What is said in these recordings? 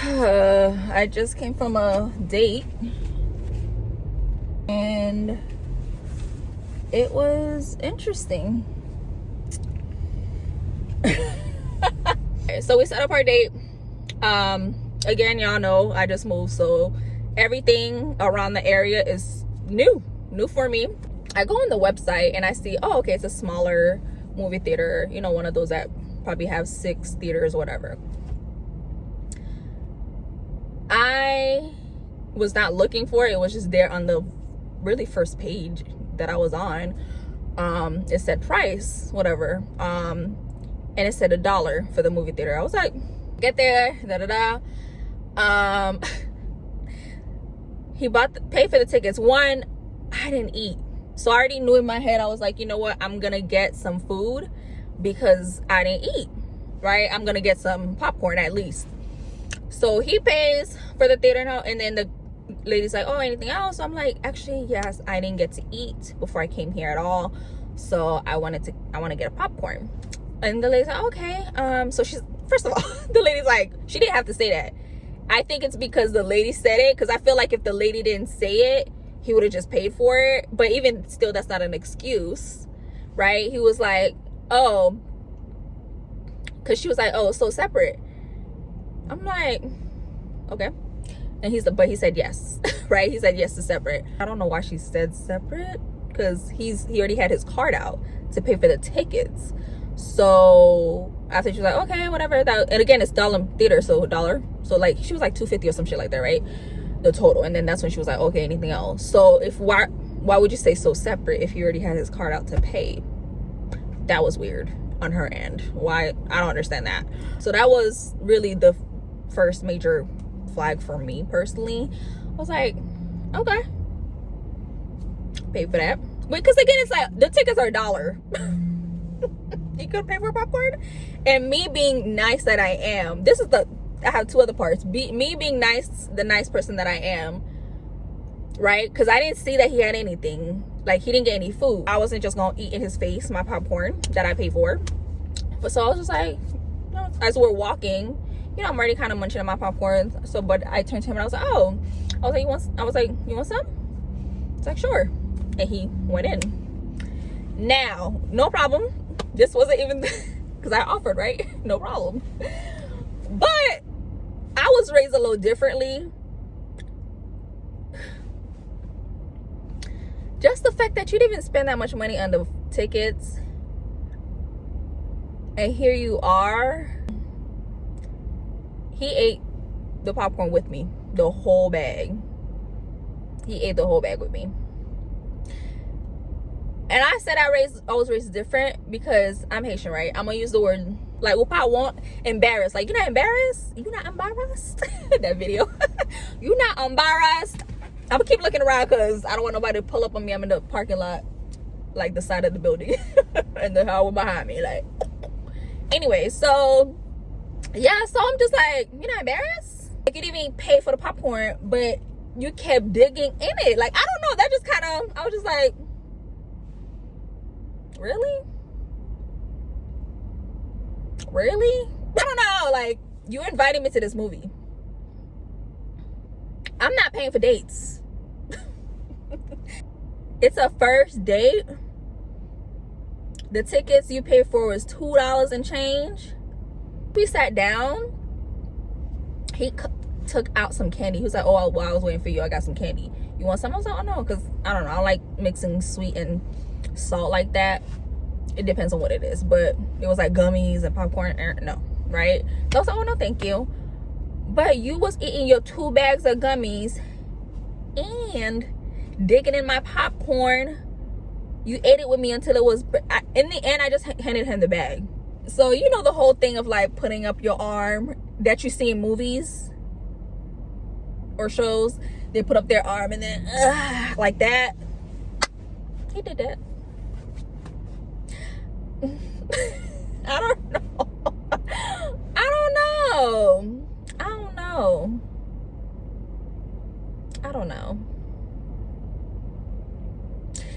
I just came from a date and it was interesting. So we set up our date. Again, y'all know I just moved, so everything around the area is new for me. I go on the website and I see, oh, okay, it's a smaller movie theater, you know, one of those that probably have 6 theaters, whatever. I was not looking for it. It was just there on the really first page that I was on. It said price, whatever. And it said $1 for the movie theater. I was like, get there, he paid for the tickets. One, I didn't eat. So I already knew in my head, I was like, you know what? I'm gonna get some food because I didn't eat, right? I'm gonna get some popcorn at least. So he pays for the theater now, and then the lady's like, oh, anything else? So I'm like, actually, yes, I didn't get to eat before I came here at all. So I want to get a popcorn. And the lady's like, okay. So she's, first of all, the lady's like, she didn't have to say that. I think it's because the lady said it, because I feel like if the lady didn't say it, he would have just paid for it. But even still, that's not an excuse, right? He was like, oh, because she was like, oh, so separate. I'm like, okay. And but he said yes, right? He said yes to separate. I don't know why she said separate, because he already had his card out to pay for the tickets. So after she was like, okay, whatever. And again, it's dollar theater, so $1. So like she was like $2.50 or some shit like that, right? The total. And then that's when she was like, okay, anything else? So why would you say so separate if you already had his card out to pay? That was weird on her end. Why? I don't understand that. So that was really the first major flag for me personally. I was like, okay, pay for that. Because again, it's like the tickets are $1. You could pay for popcorn. And me being nice that I am, I have 2 other parts. Me being nice, the nice person that I am, right? Because I didn't see that he had anything. Like, he didn't get any food. I wasn't just gonna eat in his face my popcorn that I paid for. But so I was just like, you know, as we're walking, you know, I'm already kind of munching on my popcorn. So, but I turned to him and I was like, oh, you want some? It's like, sure. And he went in. Now, no problem. This wasn't even, because I offered, right? No problem. But I was raised a little differently. Just the fact that you didn't even spend that much money on the tickets, and here you are. He ate the popcorn with me, the whole bag. He ate the whole bag with me. And I said I was raised different because I'm Haitian, right? I'm gonna use the word, like, what I want, embarrassed. Like, you're not embarrassed? You're not embarrassed? That video. You're not embarrassed? I'm gonna keep looking around because I don't want nobody to pull up on me. I'm in the parking lot, like the side of the building, and the hall behind me. Like, anyway, so yeah, so I'm just like, you're not embarrassed? Like, you didn't even pay for the popcorn, but you kept digging in it. Like, I don't know. That just kind of, I was just like, really? I don't know. Like, you invited me to this movie. I'm not paying for dates. It's a first date. The tickets you paid for was $2 and change. We sat down. He took out some candy. He was like, oh, while I was waiting for you, I got some candy. You want some? I was like, oh no, because I don't know. I don't like mixing sweet and salt like that. It depends on what it is, but it was like gummies and popcorn. No, right? So I was like, oh no, thank you. But you was eating your 2 bags of gummies and digging in my popcorn. You ate it with me until it was, in the end, I just handed him the bag. So, you know, the whole thing of like putting up your arm that you see in movies or shows, they put up their arm and then like that. He did that. I don't know.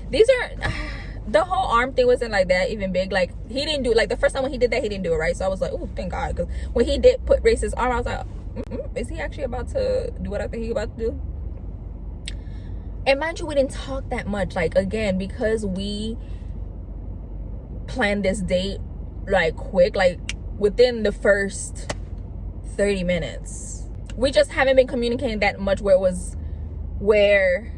These are, the whole arm thing wasn't like that even big. Like, he didn't do, like, the first time when he did that, he didn't do it right. So I was like, oh, thank God. Because when he did raise his arm, I was like, Is he actually about to do what I think he's about to do? And mind you, we didn't talk that much. Like, again, because we planned this date like quick, like within the first 30 minutes. We just haven't been communicating that much where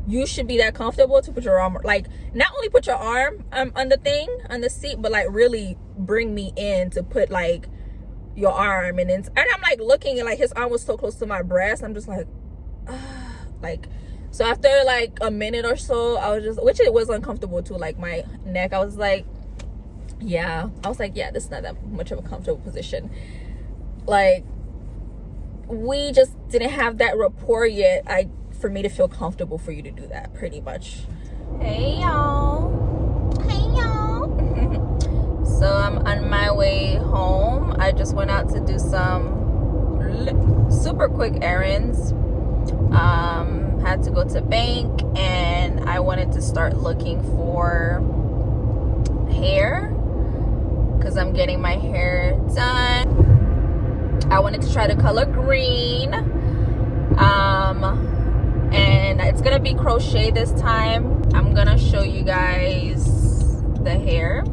you should be that comfortable to put your arm, like, not only put your arm on the seat, but like really bring me in to put like your arm. And I'm like looking, and like his arm was so close to my breast. I'm just like, like, so after like a minute or so, I was just, which it was uncomfortable too, like my neck. I was like, yeah, this is not that much of a comfortable position. Like, we just didn't have that rapport yet, for me to feel comfortable for you to do that, pretty much. Hey y'all. So I'm on my way home. I just went out to do some super quick errands. Had to go to bank, and I wanted to start looking for hair because I'm getting my hair done. I wanted to try the color green, and it's gonna be crochet this time. I'm gonna show you guys the hair.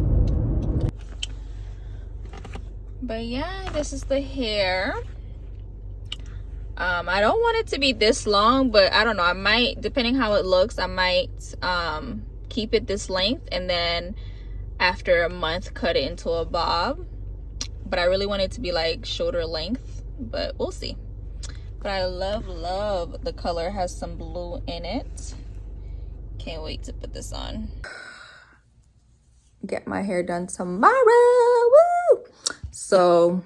But yeah, this is the hair. I don't want it to be this long, but I don't know, I might, depending how it looks, I might keep it this length, and then after a month cut it into a bob. But I really want it to be like shoulder length, but we'll see. But I love the color. It has some blue in it. Can't wait to put this on. Get my hair done tomorrow. Woo! So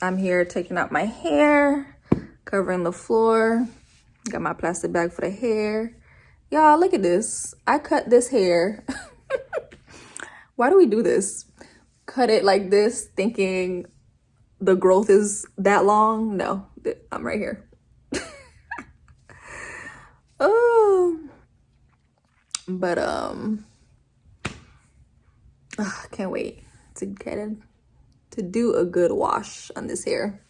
I'm here taking out my hair, covering the floor. Got my plastic bag for the hair. Y'all, look at this. I cut this hair. Why do we do this? Cut it like this thinking the growth is that long. No, I'm right here. Oh, but can't wait to get it, to do a good wash on this hair.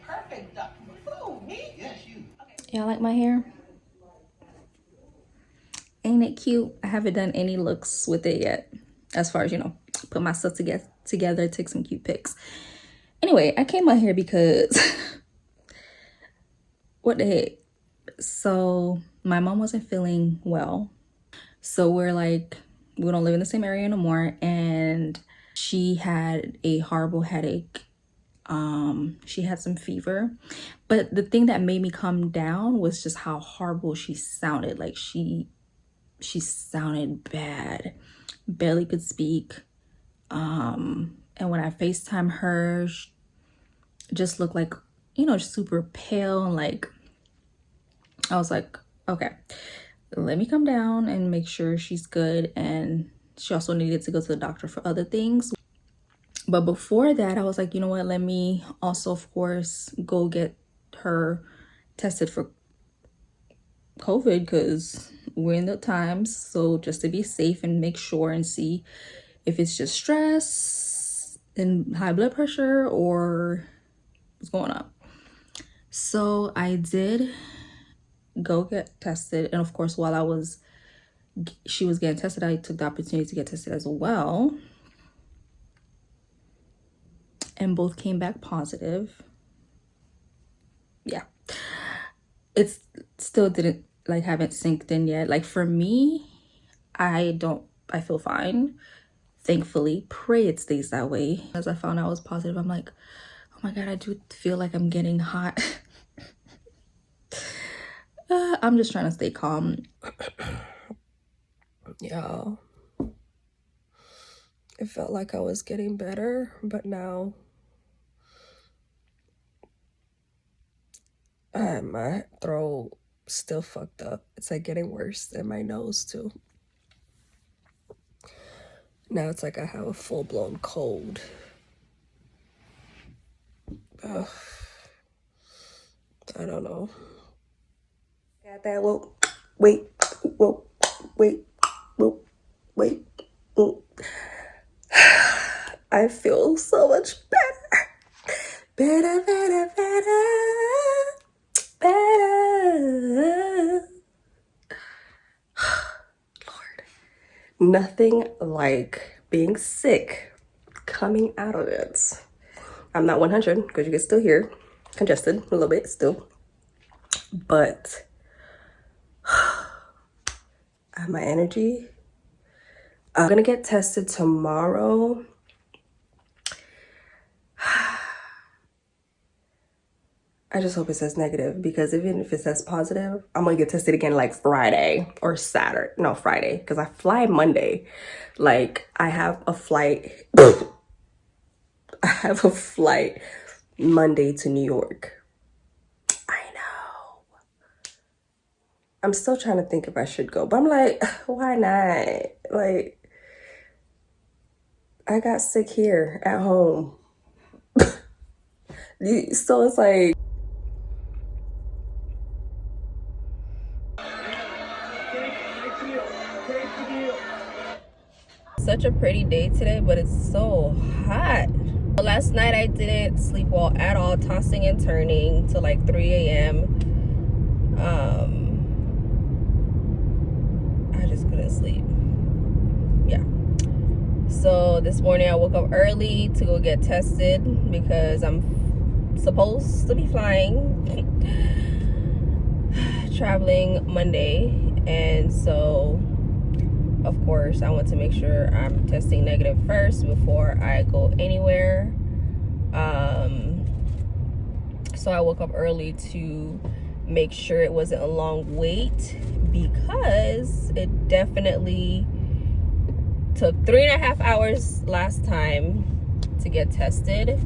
Perfect. Who, me? Yes, you. Y'all like my hair? Ain't it cute? I haven't done any looks with it yet, as far as, you know, put my stuff together, take some cute pics. Anyway, I came out here because what the heck? So my mom wasn't feeling well, so we're like, we don't live in the same area no more, and she had a horrible headache. She had some fever, but the thing that made me come down was just how horrible she sounded. Like she sounded bad, barely could speak. And when I FaceTime her, she just looked like, you know, super pale. And like, I was like, okay, let me come down and make sure she's good. And she also needed to go to the doctor for other things. But before that, I was like, you know what, let me also, of course, go get her tested for COVID, because we're in the times. So just to be safe and make sure and see if it's just stress and high blood pressure or what's going on. So I did go get tested, and of course, while she was getting tested, I took the opportunity to get tested as well, and both came back positive. Yeah, it's still didn't, like, haven't synced in yet. Like, for me, I feel fine, thankfully. Pray it stays that way. As I found out I was positive, I'm like, oh my god, I do feel like I'm getting hot. I'm just trying to stay calm. Y'all, it felt like I was getting better, but now my throat still fucked up. It's like getting worse, and my nose too. Now it's like I have a full-blown cold. Ugh. I don't know. Got that? Whoa, wait, whoa, wait, whoa, wait. Whoa. I feel so much better. Better, better, better, better. Lord, nothing like being sick coming out of it. I'm not 100 because you can still hear congested a little bit still, but I have my energy. I'm gonna get tested tomorrow. I just hope it says negative, because even if it says positive, I'm gonna get tested again like Friday or Saturday. No, Friday, because I fly Monday. Like, I have a flight. I have a flight Monday to New York. I know. I'm still trying to think if I should go, but I'm like, why not? Like, I got sick here at home. So it's like, such a pretty day today, but it's so hot. Last night I didn't sleep well at all, tossing and turning till like 3 a.m. I just couldn't sleep. Yeah. So this morning I woke up early to go get tested because I'm supposed to be flying, traveling Monday, and so of course I want to make sure I'm testing negative first before I go anywhere. So I woke up early to make sure it wasn't a long wait, because it definitely took 3.5 hours last time to get tested.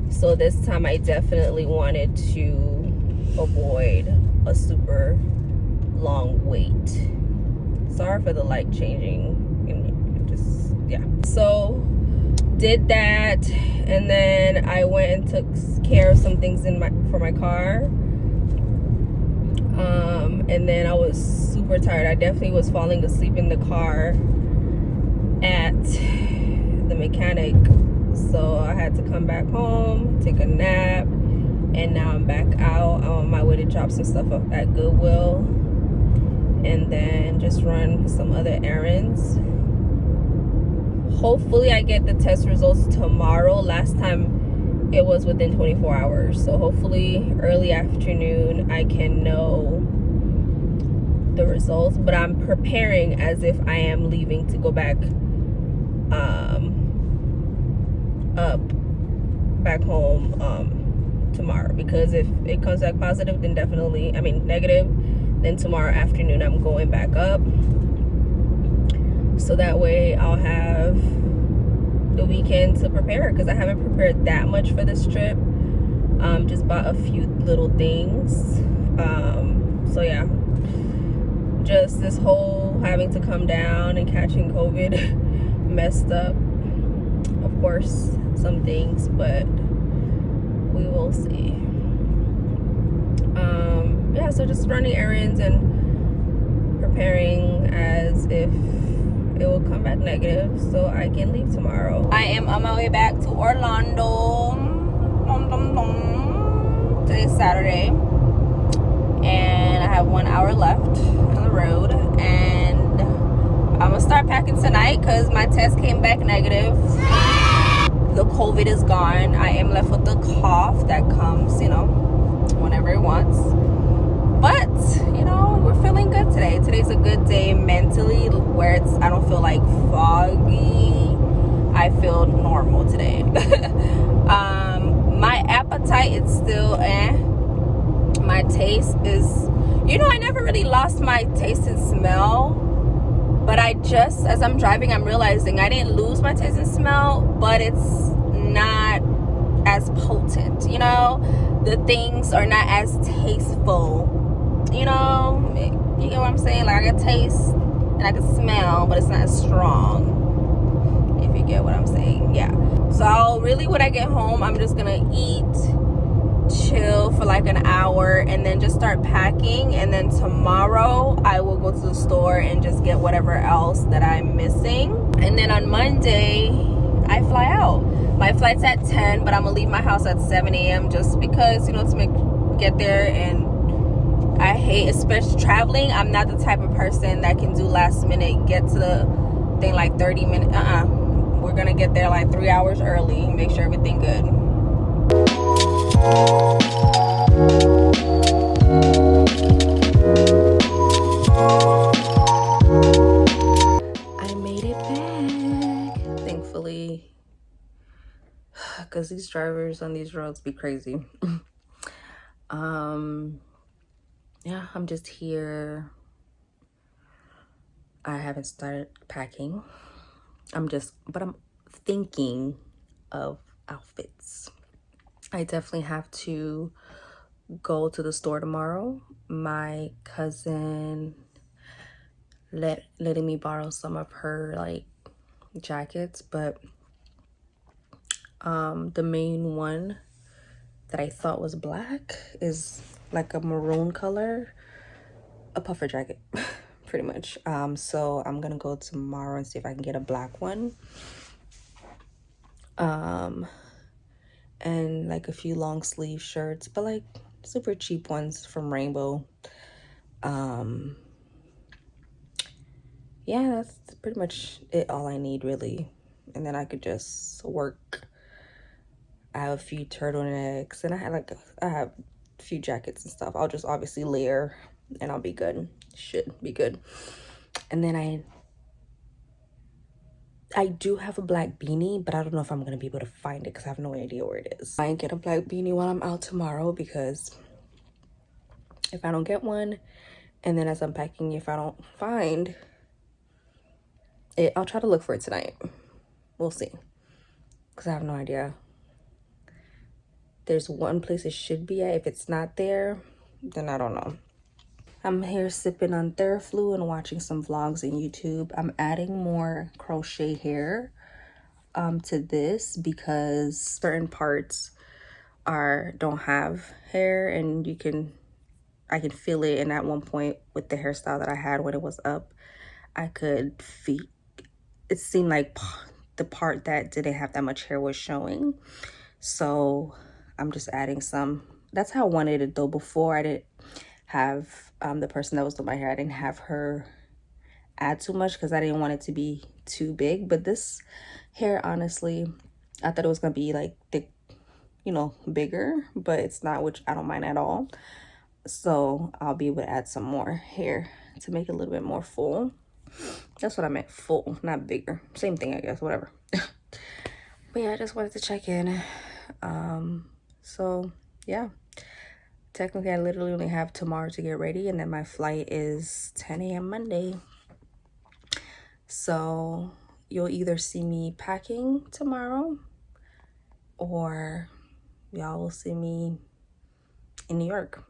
So this time I definitely wanted to avoid a super long wait. Sorry for the light changing, and just, yeah. So did that, and then I went and took care of some things for my car. And then I was super tired. I definitely was falling asleep in the car at the mechanic, so I had to come back home, take a nap, and now I'm back out. I'm on my way to drop some stuff up at Goodwill, and then just run some other errands. Hopefully I get the test results tomorrow. Last time it was within 24 hours, so hopefully early afternoon I can know the results. But I'm preparing as if I am leaving to go back back home tomorrow, because if it comes back positive, then definitely, I mean negative, then tomorrow afternoon I'm going back up, so that way I'll have the weekend to prepare, because I haven't prepared that much for this trip. Just bought a few little things. So yeah, just this whole having to come down and catching COVID messed up, of course, some things, but we will see. Yeah, so just running errands and preparing as if it will come back negative so I can leave tomorrow. I am on my way back to Orlando. Today's Saturday, and I have 1 hour left on the road, and I'm gonna start packing tonight because my test came back negative. The COVID is gone. I am left with the cough that comes, you know, whenever it wants. But, you know, we're feeling good today. Today's a good day mentally, where I don't feel like foggy. I feel normal today. My appetite is still my taste is, you know, I never really lost my taste and smell, but I just, as I'm driving, I'm realizing I didn't lose my taste and smell, but it's not as potent, you know? The things are not as tasteful, you know? You get what I'm saying? Like, I can taste and I can smell, but it's not as strong, if you get what I'm saying. Yeah. So really, when I get home, I'm just gonna eat, chill for like an hour, and then just start packing. And then tomorrow I will go to the store and just get whatever else that I'm missing. And then on Monday I fly out. My flight's at 10, but I'm gonna leave my house at 7 a.m. just because, you know, to get there. And I hate, especially traveling, I'm not the type of person that can do last minute, get to the thing like 30 minutes. We're gonna get there like 3 hours early, make sure everything good. I made it back, thankfully, because these drivers on these roads be crazy. Yeah, I'm just here. I haven't started packing. I'm thinking of outfits. I definitely have to go to the store tomorrow. My cousin letting me borrow some of her like jackets, but the main one that I thought was black is like a maroon color, a puffer jacket. Pretty much. So I'm gonna go tomorrow and see if I can get a black one, and like a few long sleeve shirts, but like super cheap ones from Rainbow. Yeah, that's pretty much it, all I need really. And then I could just work. I have a few turtlenecks, and I have a few jackets and stuff. I'll just obviously layer and I'll be good. Should be good. And then I do have a black beanie, but I don't know if I'm gonna be able to find it because I have no idea where it is. I ain't get a black beanie while I'm out tomorrow, because if I don't get one, and then as I'm packing, if I don't find it, I'll try to look for it tonight. We'll see, because I have no idea. There's one place it should be at. If it's not there, then I don't know. I'm here sipping on Theraflu and watching some vlogs on YouTube. I'm adding more crochet hair to this because certain parts don't have hair, and I can feel it. And at one point with the hairstyle that I had when it was up, I could feel it. Seemed like the part that didn't have that much hair was showing. So I'm just adding some. That's how I wanted it though. Before, I didn't have the person that was doing my hair, I didn't have her add too much because I didn't want it to be too big. But this hair, honestly, I thought it was gonna be like thick, you know, bigger, but it's not, which I don't mind at all. So I'll be able to add some more hair to make it a little bit more full. That's what I meant, full, not bigger. Same thing, I guess, whatever. But yeah, I just wanted to check in. So yeah, technically I literally only have tomorrow to get ready, and then my flight is 10 a.m. Monday. So you'll either see me packing tomorrow, or y'all will see me in New York.